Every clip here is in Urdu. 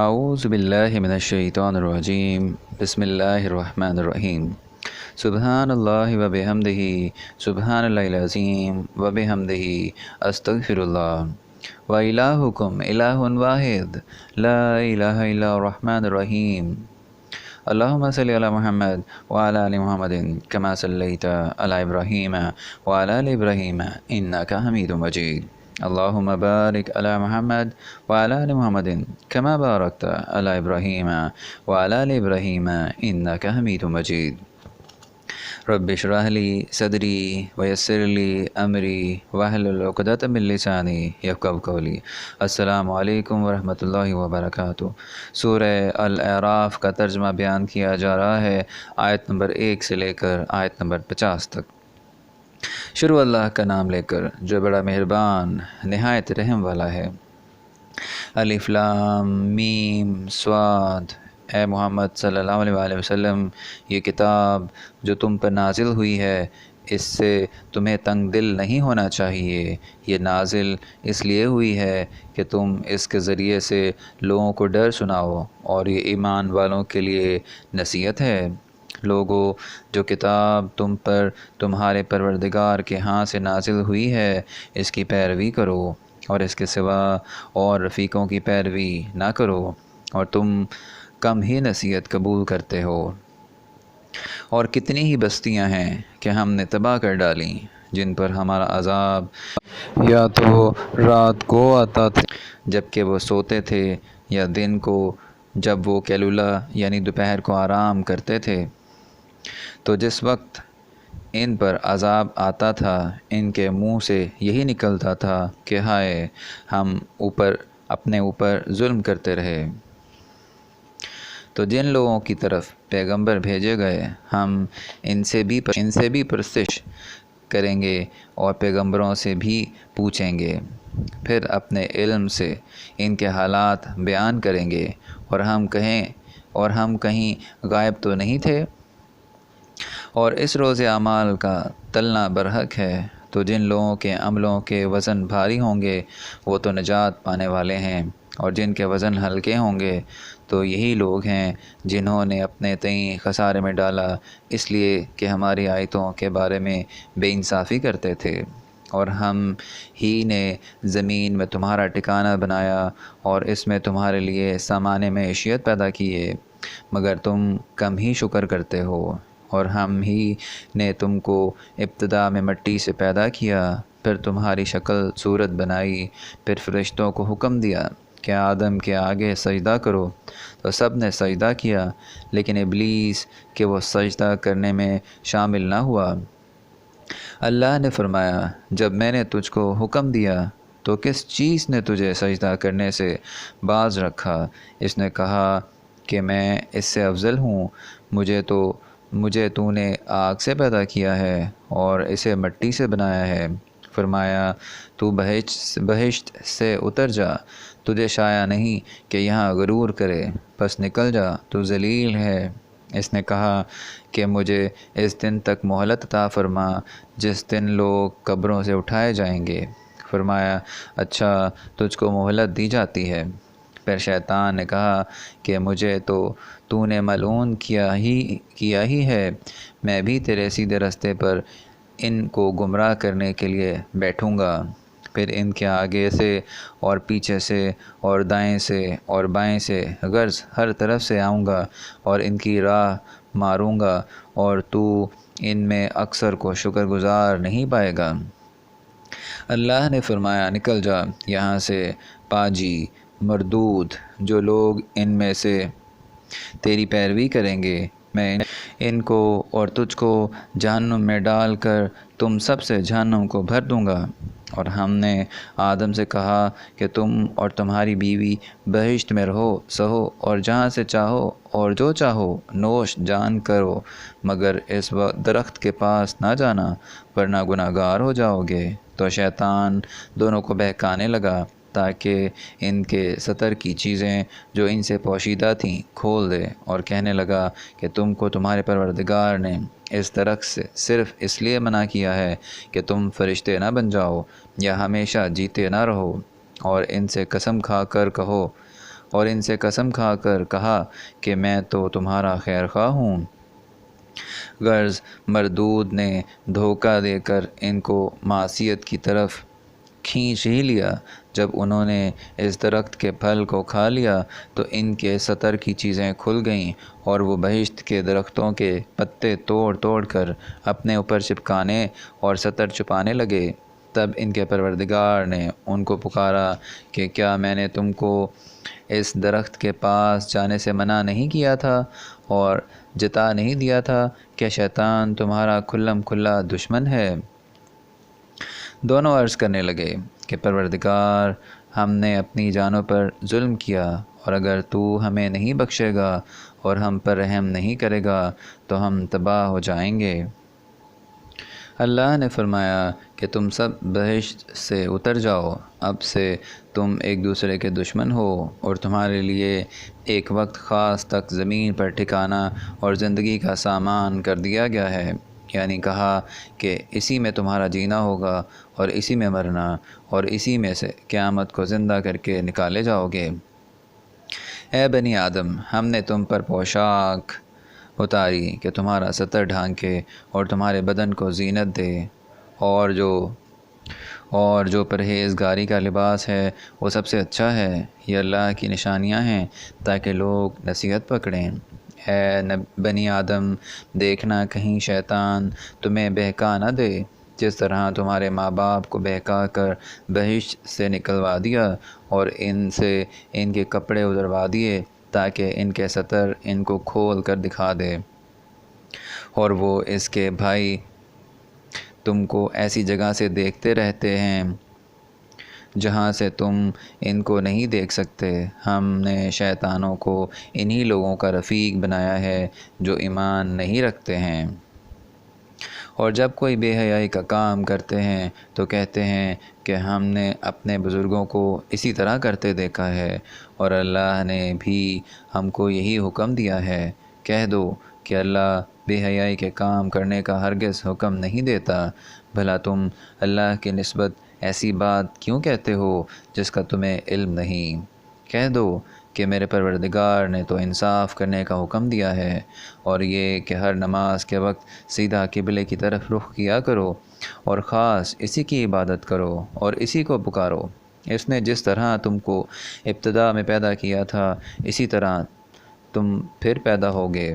اعوذ باللہ من الشیطان الرجیم بسم اللہ الرحمن الرحیم سبحان اللہ و بحمدہ سبحان اللہ العظیم و بحمدہ استغفر اللہ و الہکم الہ واحد لا الہ الا الرحمن الرحیم اللہم صلی علی محمد وعلی آل محمد کما صلیت علی ابراہیم وعلی آل ابراہیم انکا حمید مجید اللہم بارک علی محمد وعلی آل محمد کما بارکت علی ابراہیم وعلی آل ابراہیم انکا حمید مجید رب اشرح لی صدری ویسر لی امری واحلل عقدۃ من لسانی یفقہوا قولی۔ السلام علیکم ورحمۃ اللہ وبرکاتہ۔ سورہ الاعراف کا ترجمہ بیان کیا جا رہا ہے آیت نمبر 1 سے لے کر آیت نمبر 50 تک۔ شروع اللہ کا نام لے کر جو بڑا مہربان نہایت رحم والا ہے۔ الف لام میم صاد۔ اے محمد صلی اللہ علیہ وآلہ وسلم، یہ کتاب جو تم پر نازل ہوئی ہے اس سے تمہیں تنگ دل نہیں ہونا چاہیے۔ یہ نازل اس لیے ہوئی ہے کہ تم اس کے ذریعے سے لوگوں کو ڈر سناؤ، اور یہ ایمان والوں کے لیے نصیحت ہے۔ لوگوں، جو کتاب تم پر تمہارے پروردگار کے ہاں سے نازل ہوئی ہے اس کی پیروی کرو، اور اس کے سوا اور رفیقوں کی پیروی نہ کرو، اور تم کم ہی نصیحت قبول کرتے ہو۔ اور کتنی ہی بستیاں ہیں کہ ہم نے تباہ کر ڈالیں جن پر ہمارا عذاب یا تو رات کو آتا تھا جب کہ وہ سوتے تھے، یا دن کو جب وہ قیلولہ یعنی دوپہر کو آرام کرتے تھے۔ تو جس وقت ان پر عذاب آتا تھا ان کے منہ سے یہی نکلتا تھا کہ ہائے، ہم اپنے اوپر ظلم کرتے رہے۔ تو جن لوگوں کی طرف پیغمبر بھیجے گئے ہم ان سے بھی پرسش کریں گے اور پیغمبروں سے بھی پوچھیں گے، پھر اپنے علم سے ان کے حالات بیان کریں گے، اور ہم کہیں غائب تو نہیں تھے۔ اور اس روز اعمال کا تلنا برحق ہے، تو جن لوگوں کے عملوں کے وزن بھاری ہوں گے وہ تو نجات پانے والے ہیں، اور جن کے وزن ہلکے ہوں گے تو یہی لوگ ہیں جنہوں نے اپنے تئیں خسارے میں ڈالا، اس لیے کہ ہماری آیتوں کے بارے میں بے انصافی کرتے تھے۔ اور ہم ہی نے زمین میں تمہارا ٹھکانہ بنایا اور اس میں تمہارے لیے سامان معیشت پیدا کیے، مگر تم کم ہی شکر کرتے ہو۔ اور ہم ہی نے تم کو ابتدا میں مٹی سے پیدا کیا، پھر تمہاری شکل صورت بنائی، پھر فرشتوں کو حکم دیا کہ آدم کے آگے سجدہ کرو، تو سب نے سجدہ کیا لیکن ابلیس کہ وہ سجدہ کرنے میں شامل نہ ہوا۔ اللہ نے فرمایا، جب میں نے تجھ کو حکم دیا تو کس چیز نے تجھے سجدہ کرنے سے باز رکھا؟ اس نے کہا کہ میں اس سے افضل ہوں، مجھے تو نے آگ سے پیدا کیا ہے اور اسے مٹی سے بنایا ہے۔ فرمایا، تو بہشت سے اتر جا، تجھے شایع نہیں کہ یہاں غرور کرے، پس نکل جا، تو ذلیل ہے۔ اس نے کہا کہ مجھے اس دن تک مہلت عطا فرما جس دن لوگ قبروں سے اٹھائے جائیں گے۔ فرمایا، اچھا، تجھ کو مہلت دی جاتی ہے۔ پھر شیطان نے کہا کہ مجھے تو نے ملعون کیا ہی ہے، میں بھی تیرے سیدھے رستے پر ان کو گمراہ کرنے کے لیے بیٹھوں گا، پھر ان کے آگے سے اور پیچھے سے اور دائیں سے اور بائیں سے غرض ہر طرف سے آؤں گا اور ان کی راہ ماروں گا، اور تو ان میں اکثر کو شکر گزار نہیں پائے گا۔ اللہ نے فرمایا، نکل جا یہاں سے پاجی مردود، جو لوگ ان میں سے تیری پیروی کریں گے میں ان کو اور تجھ کو جہنم میں ڈال کر تم سب سے جہنم کو بھر دوں گا۔ اور ہم نے آدم سے کہا کہ تم اور تمہاری بیوی بہشت میں رہو سہو، اور جہاں سے چاہو اور جو چاہو نوش جان کرو، مگر اس درخت کے پاس نہ جانا ورنہ گناہ گار ہو جاؤ گے۔ تو شیطان دونوں کو بہکانے لگا تاکہ ان کے ستر کی چیزیں جو ان سے پوشیدہ تھیں کھول دے، اور کہنے لگا کہ تم کو تمہارے پروردگار نے اس درخت سے صرف اس لیے منع کیا ہے کہ تم فرشتے نہ بن جاؤ یا ہمیشہ جیتے نہ رہو، اور ان سے قسم کھا کر کہو اور ان سے قسم کھا کر کہا کہ میں تو تمہارا خیر خواہ ہوں۔ غرض مردود نے دھوکہ دے کر ان کو معصیت کی طرف کھینچ ہی لیا۔ جب انہوں نے اس درخت کے پھل کو کھا لیا تو ان کے سطر کی چیزیں کھل گئیں اور وہ بہشت کے درختوں کے پتے توڑ توڑ کر اپنے اوپر چپکانے اور سطر چھپانے لگے۔ تب ان کے پروردگار نے ان کو پکارا کہ کیا میں نے تم کو اس درخت کے پاس جانے سے منع نہیں کیا تھا اور جتا نہیں دیا تھا کہ شیطان تمہارا کھلم کھلا دشمن ہے؟ دونوں عرض کرنے لگے کہ پروردگار، ہم نے اپنی جانوں پر ظلم کیا، اور اگر تو ہمیں نہیں بخشے گا اور ہم پر رحم نہیں کرے گا تو ہم تباہ ہو جائیں گے۔ اللہ نے فرمایا کہ تم سب بہشت سے اتر جاؤ، اب سے تم ایک دوسرے کے دشمن ہو، اور تمہارے لیے ایک وقت خاص تک زمین پر ٹھکانہ اور زندگی کا سامان کر دیا گیا ہے، یعنی کہا کہ اسی میں تمہارا جینا ہوگا اور اسی میں مرنا، اور اسی میں سے قیامت کو زندہ کر کے نکالے جاؤ گے۔ اے بنی آدم، ہم نے تم پر پوشاک اتاری کہ تمہارا سطر ڈھانکے اور تمہارے بدن کو زینت دے، اور جو پرہیزگاری کا لباس ہے وہ سب سے اچھا ہے۔ یہ اللہ کی نشانیاں ہیں تاکہ لوگ نصیحت پکڑیں۔ اے بنی آدم، دیکھنا کہیں شیطان تمہیں بہکا نہ دے، جس طرح تمہارے ماں باپ کو بہکا کر بہشت سے نکلوا دیا اور ان سے ان کے کپڑے اتروا دیے تاکہ ان کے سطر ان کو کھول کر دکھا دے، اور وہ اس کے بھائی تم کو ایسی جگہ سے دیکھتے رہتے ہیں جہاں سے تم ان کو نہیں دیکھ سکتے۔ ہم نے شیطانوں کو انہی لوگوں کا رفیق بنایا ہے جو ایمان نہیں رکھتے ہیں، اور جب کوئی بے حیائی کا کام کرتے ہیں تو کہتے ہیں کہ ہم نے اپنے بزرگوں کو اسی طرح کرتے دیکھا ہے، اور اللہ نے بھی ہم کو یہی حکم دیا ہے۔ کہہ دو کہ اللہ بے حیائی کے کام کرنے کا ہرگز حکم نہیں دیتا، بھلا تم اللہ کی نسبت ایسی بات کیوں کہتے ہو جس کا تمہیں علم نہیں؟ کہہ دو کہ میرے پروردگار نے تو انصاف کرنے کا حکم دیا ہے، اور یہ کہ ہر نماز کے وقت سیدھا قبلے کی طرف رخ کیا کرو، اور خاص اسی کی عبادت کرو اور اسی کو پکارو۔ اس نے جس طرح تم کو ابتدا میں پیدا کیا تھا اسی طرح تم پھر پیدا ہوگے۔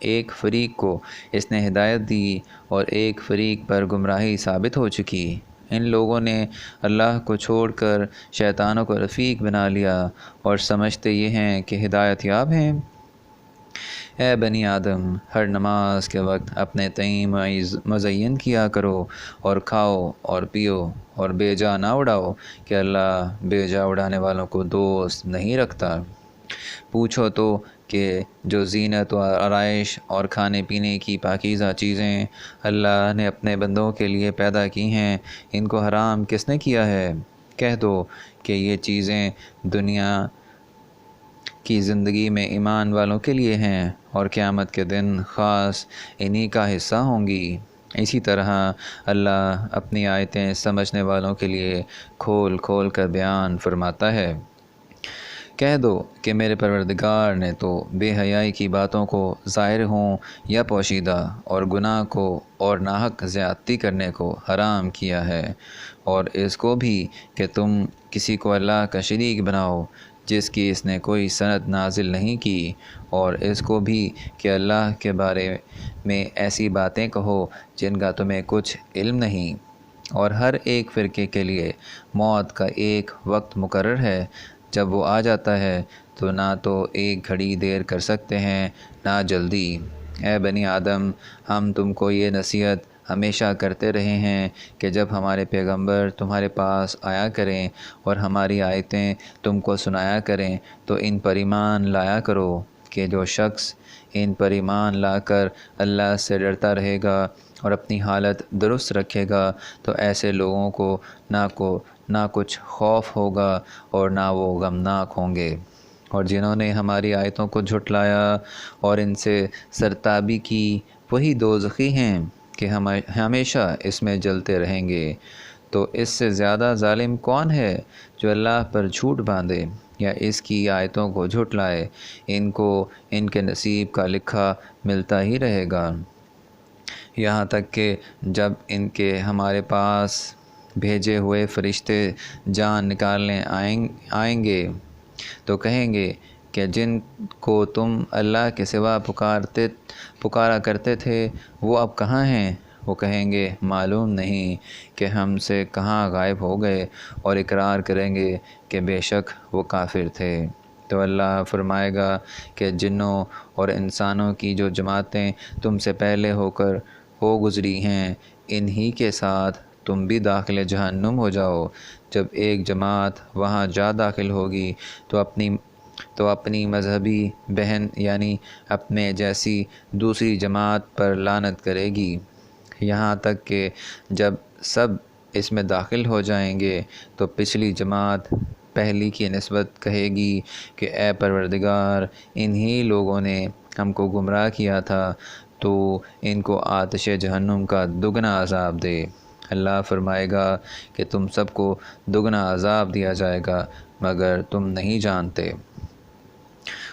ایک فریق کو اس نے ہدایت دی اور ایک فریق پر گمراہی ثابت ہو چکی۔ ان لوگوں نے اللہ کو چھوڑ کر شیطانوں کو رفیق بنا لیا اور سمجھتے یہ ہیں کہ ہدایت یاب ہیں۔ اے بنی آدم، ہر نماز کے وقت اپنے تئیں مزین کیا کرو، اور کھاؤ اور پیو اور بے جا نہ اڑاؤ کہ اللہ بے جا اڑانے والوں کو دوست نہیں رکھتا۔ پوچھو تو کہ جو زینت و آرائش اور کھانے پینے کی پاکیزہ چیزیں اللہ نے اپنے بندوں کے لیے پیدا کی ہیں، ان کو حرام کس نے کیا ہے؟ کہہ دو کہ یہ چیزیں دنیا کی زندگی میں ایمان والوں کے لیے ہیں، اور قیامت کے دن خاص انہی کا حصہ ہوں گی۔ اسی طرح اللہ اپنی آیتیں سمجھنے والوں کے لیے کھول کھول کر بیان فرماتا ہے۔ کہہ دو کہ میرے پروردگار نے تو بے حیائی کی باتوں کو ظاہر ہوں یا پوشیدہ، اور گناہ کو اور ناحق زیادتی کرنے کو حرام کیا ہے، اور اس کو بھی کہ تم کسی کو اللہ کا شریک بناؤ جس کی اس نے کوئی سند نازل نہیں کی، اور اس کو بھی کہ اللہ کے بارے میں ایسی باتیں کہو جن کا تمہیں کچھ علم نہیں، اور ہر ایک فرقے کے لیے موت کا ایک وقت مقرر ہے، جب وہ آ جاتا ہے تو نہ تو ایک گھڑی دیر کر سکتے ہیں نہ جلدی۔ اے بنی آدم، ہم تم کو یہ نصیحت ہمیشہ کرتے رہے ہیں کہ جب ہمارے پیغمبر تمہارے پاس آیا کریں اور ہماری آیتیں تم کو سنایا کریں تو ان پر ایمان لایا کرو، کہ جو شخص ان پر ایمان لا کر اللہ سے ڈرتا رہے گا اور اپنی حالت درست رکھے گا تو ایسے لوگوں کو نہ کچھ خوف ہوگا اور نہ وہ غمناک ہوں گے، اور جنہوں نے ہماری آیتوں کو جھٹلایا اور ان سے سرتابی کی وہی دوزخی ہیں کہ ہمیشہ اس میں جلتے رہیں گے۔ تو اس سے زیادہ ظالم کون ہے جو اللہ پر جھوٹ باندھے یا اس کی آیتوں کو جھٹلائے، ان کو ان کے نصیب کا لکھا ملتا ہی رہے گا، یہاں تک کہ جب ان کے ہمارے پاس بھیجے ہوئے فرشتے جان نکالنے آئیں گے تو کہیں گے کہ جن کو تم اللہ کے سوا پکارا کرتے تھے وہ اب کہاں ہیں؟ وہ کہیں گے معلوم نہیں کہ ہم سے کہاں غائب ہو گئے، اور اقرار کریں گے کہ بے شک وہ کافر تھے۔ تو اللہ فرمائے گا کہ جنوں اور انسانوں کی جو جماعتیں تم سے پہلے ہو گزری ہیں، انہی کے ساتھ تم بھی داخل جہنم ہو جاؤ۔ جب ایک جماعت وہاں جا داخل ہوگی تو اپنی مذہبی بہن یعنی اپنے جیسی دوسری جماعت پر لعنت کرے گی، یہاں تک کہ جب سب اس میں داخل ہو جائیں گے تو پچھلی جماعت پہلی کی نسبت کہے گی کہ اے پروردگار، انہی لوگوں نے ہم کو گمراہ کیا تھا، تو ان کو آتش جہنم کا دگنا عذاب دے۔ اللہ فرمائے گا کہ تم سب کو دگنا عذاب دیا جائے گا مگر تم نہیں جانتے۔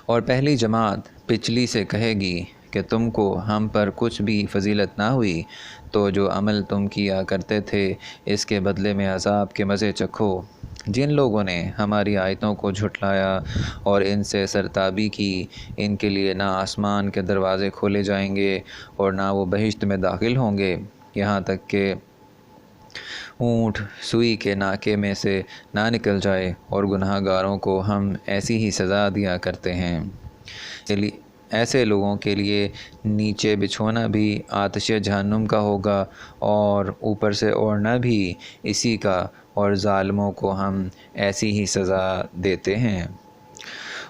اور پہلی جماعت پچھلی سے کہے گی کہ تم کو ہم پر کچھ بھی فضیلت نہ ہوئی، تو جو عمل تم کیا کرتے تھے اس کے بدلے میں عذاب کے مزے چکھو۔ جن لوگوں نے ہماری آیتوں کو جھٹلایا اور ان سے سرتابی کی، ان کے لیے نہ آسمان کے دروازے کھولے جائیں گے اور نہ وہ بہشت میں داخل ہوں گے، یہاں تک کہ اونٹ سوئی کے ناکے میں سے نہ نکل جائے، اور گناہ گاروں کو ہم ایسی ہی سزا دیا کرتے ہیں۔ ایسے لوگوں کے لیے نیچے بچھونا بھی آتش جہنم کا ہوگا اور اوپر سے اوڑھنا بھی اسی کا، اور ظالموں کو ہم ایسی ہی سزا دیتے ہیں۔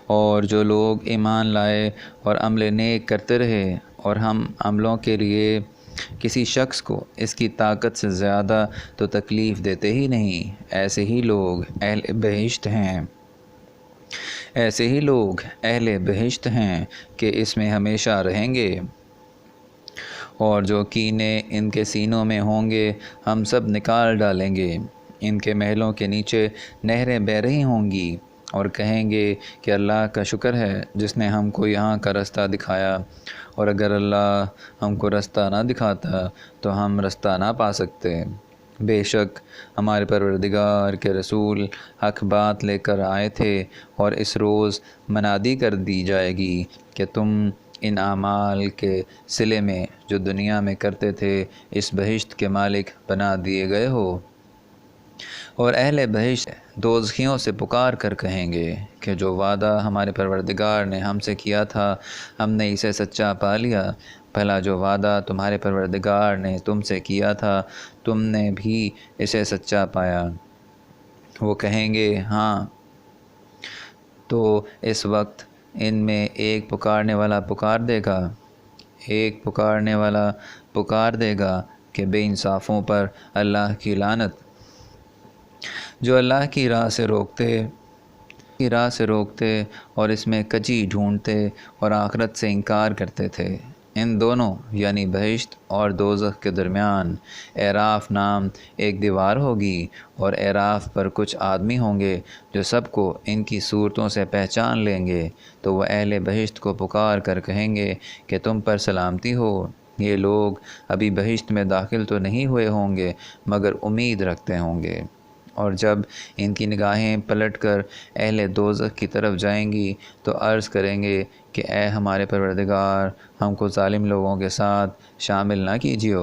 اور جو لوگ ایمان لائے اور عمل نیک کرتے رہے، اور ہم عملوں کے لیے کسی شخص کو اس کی طاقت سے زیادہ تو تکلیف دیتے ہی نہیں، ایسے ہی لوگ اہل بہشت ہیں کہ اس میں ہمیشہ رہیں گے۔ اور جو کینے ان کے سینوں میں ہوں گے ہم سب نکال ڈالیں گے، ان کے محلوں کے نیچے نہریں بہہ رہی ہوں گی، اور کہیں گے کہ اللہ کا شکر ہے جس نے ہم کو یہاں کا رستہ دکھایا، اور اگر اللہ ہم کو رستہ نہ دکھاتا تو ہم رستہ نہ پا سکتے۔ بے شک ہمارے پروردگار کے رسول حق بات لے کر آئے تھے، اور اس روز منادی کر دی جائے گی کہ تم ان اعمال کے صلے میں جو دنیا میں کرتے تھے اس بہشت کے مالک بنا دیے گئے ہو۔ اور اہل بہشت دوزخیوں سے پکار کر کہیں گے کہ جو وعدہ ہمارے پروردگار نے ہم سے کیا تھا ہم نے اسے سچا پا لیا، بھلا جو وعدہ تمہارے پروردگار نے تم سے کیا تھا تم نے بھی اسے سچا پایا؟ وہ کہیں گے ہاں۔ تو اس وقت ان میں ایک پکارنے والا پکار دے گا کہ بے انصافوں پر اللہ کی لعنت، جو اللہ کی راہ سے روکتے اور اس میں کجی ڈھونڈتے اور آخرت سے انکار کرتے تھے۔ ان دونوں یعنی بہشت اور دوزخ کے درمیان اعراف نام ایک دیوار ہوگی، اور اعراف پر کچھ آدمی ہوں گے جو سب کو ان کی صورتوں سے پہچان لیں گے، تو وہ اہل بہشت کو پکار کر کہیں گے کہ تم پر سلامتی ہو، یہ لوگ ابھی بہشت میں داخل تو نہیں ہوئے ہوں گے مگر امید رکھتے ہوں گے۔ اور جب ان کی نگاہیں پلٹ کر اہل دوزخ کی طرف جائیں گی تو عرض کریں گے کہ اے ہمارے پروردگار، ہم کو ظالم لوگوں کے ساتھ شامل نہ کیجیے۔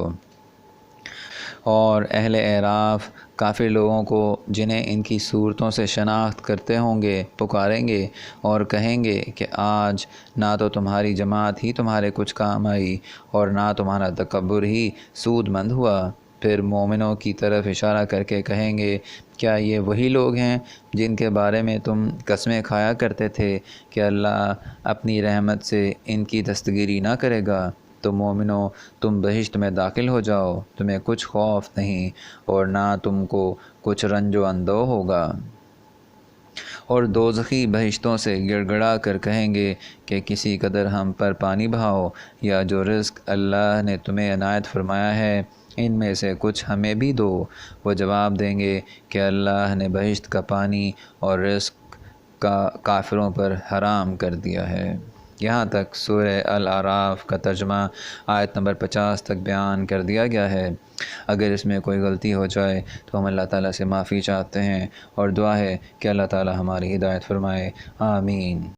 اور اہل اعراف کافر لوگوں کو جنہیں ان کی صورتوں سے شناخت کرتے ہوں گے پکاریں گے اور کہیں گے کہ آج نہ تو تمہاری جماعت ہی تمہارے کچھ کام آئی اور نہ تمہارا تکبر ہی سود مند ہوا۔ پھر مومنوں کی طرف اشارہ کر کے کہیں گے کیا یہ وہی لوگ ہیں جن کے بارے میں تم قسمیں کھایا کرتے تھے کہ اللہ اپنی رحمت سے ان کی دستگیری نہ کرے گا؟ تو مومنوں تم بہشت میں داخل ہو جاؤ، تمہیں کچھ خوف نہیں اور نہ تم کو کچھ رنج و اندوہ ہوگا۔ اور دوزخی بہشتوں سے گڑ گڑا کر کہیں گے کہ کسی قدر ہم پر پانی بہاؤ، یا جو رزق اللہ نے تمہیں عنایت فرمایا ہے ان میں سے کچھ ہمیں بھی دو۔ وہ جواب دیں گے کہ اللہ نے بہشت کا پانی اور رزق کافروں پر حرام کر دیا ہے۔ یہاں تک سورہ الاعراف کا ترجمہ آیت نمبر 50 تک بیان کر دیا گیا ہے۔ اگر اس میں کوئی غلطی ہو جائے تو ہم اللہ تعالیٰ سے معافی چاہتے ہیں اور دعا ہے کہ اللہ تعالیٰ ہماری ہدایت فرمائے۔ آمین۔